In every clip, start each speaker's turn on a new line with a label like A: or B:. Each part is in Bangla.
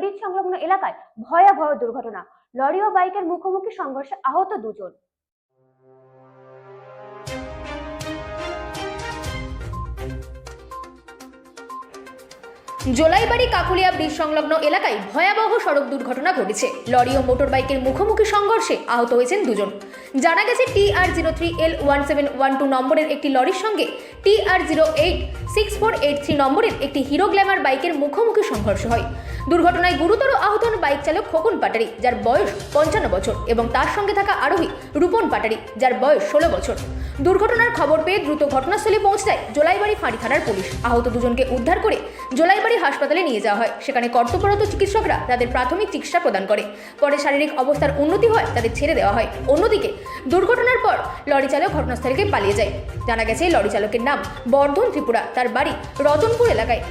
A: ব্রিজ সংলগ্ন এলাকায় ভয়াবহ দুর্ঘটনা। লরি ও বাইকের মুখোমুখি সংঘর্ষে আহত দুজন।
B: জোলাইবাড়ি কাকুলিয়া ব্রিজ সংলগ্ন এলাকায় ভয়াবহ সড়ক দুর্ঘটনা ঘটেছে। লরি ও মোটর বাইকের মুখোমুখি সংঘর্ষে আহত হয়েছেন দুজন। জানা গেছে TR03L1712 নম্বরের একটি লরির সঙ্গে TR086483 নম্বরের একটি হিরো গ্ল্যামার বাইকের মুখোমুখি সংঘর্ষ হয়। দুর্ঘটনায় গুরুতর আহত হন বাইক চালক খোকন পাটারি, যার বয়স 55 বছর, এবং তার সঙ্গে থাকা আরোহী রূপন পাটারি, যার বয়স 16 বছর। দুর্ঘটনার খবর পেয়ে দ্রুত ঘটনাস্থলে পৌঁছে যায় জোলাইবাড়ি ফাঁড়ি থানার পুলিশ। আহত দুজনকে উদ্ধার করে জোলাইবাড়ি হাসপাতালে নিয়ে যাওয়া হয়। সেখানে কর্তব্যরত চিকিৎসকরা তাদের প্রাথমিক চিকিৎসা প্রদান করে। পরে শারীরিক অবস্থার উন্নতি হয় তাদের ছেড়ে দেওয়া হয়। অন্যদিকে দুর্ঘটনার পর লরি চালক ঘটনাস্থল থেকে পালিয়ে যায়। জানা গেছে লরি চালকের নাম বর্ধন ত্রিপুরা, তার বাড়ি রতনপুর এলাকায়।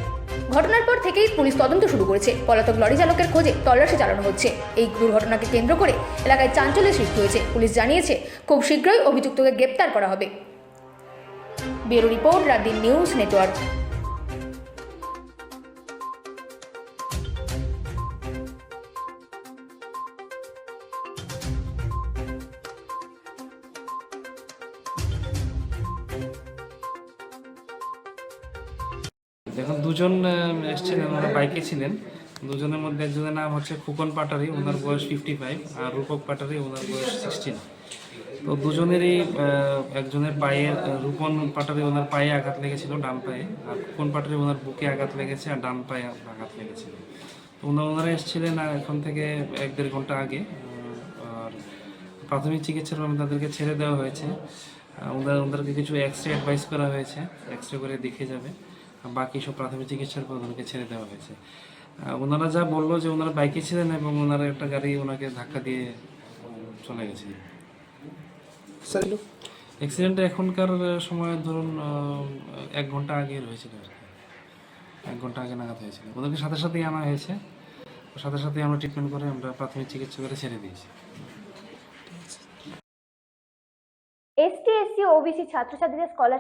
B: ঘটনার পর থেকেই পুলিশ তদন্ত শুরু করেছে। পলাতক লরি চালকের খোঁজে তল্লাশি চালানো হচ্ছে। এই দুর্ঘটনাকে কেন্দ্র করে এলাকায় চাঞ্চল্যের সৃষ্টি হয়েছে। পুলিশ জানিয়েছে খুব শীঘ্রই অভিযুক্তকে গ্রেপ্তার করা হবে। Bureau report, রাতদিন news network.
C: দেখুন, দুজন এসেছিলেন, ওনারা বাইকে ছিলেন। দুজনের মধ্যে একজনের নাম হচ্ছে খোকন পাটারি, ওনার বয়স 55, আর রূপক পাটারি, ওনার বয়স 16। তো দুজনেরই একজনের পায়ে, রূপন পাটারি ওনার পায়ে আঘাত লেগেছিল, ডান পায়ে, আর খোকন পাটারি ওনার বুকে আঘাত লেগেছে আর ডান পায়ে আঘাত লেগেছিল। তো ওনারা এসেছিলেন এখন থেকে 1-1.5 ঘন্টা আগে। আর প্রাথমিক চিকিৎসার জন্য তাদেরকে ছেড়ে দেওয়া হয়েছে। ওনাদেরকে কিছু এক্সরে অ্যাডভাইস করা হয়েছে, এক্সরে করে দেখে যাবে। বাকি সব প্রাথমিক চিকিৎসার পর ওনাকে ছেড়ে দেওয়া হয়েছে। ওনারা যা বললো যে ওনারা বাইকে ছিলেন এবং ওনারা একটা গাড়ি ওনাকে ধাক্কা দিয়ে চলে গেছে। অ্যাক্সিডেন্টটা এখনকার সময় ধরুন 1 ঘন্টা আগে হয়েছিল আর কি। 1 ঘন্টা আগে নাগাদ হয়েছিল। ওদেরকে সাথে সাথেই আনা হয়েছে, সাথে সাথেই আমরা ট্রিটমেন্ট করে আমরা প্রাথমিক চিকিৎসা করে ছেড়ে দিয়েছি।
A: ST/SC OBC ছাত্রছাত্রীদের স্কলারশিপ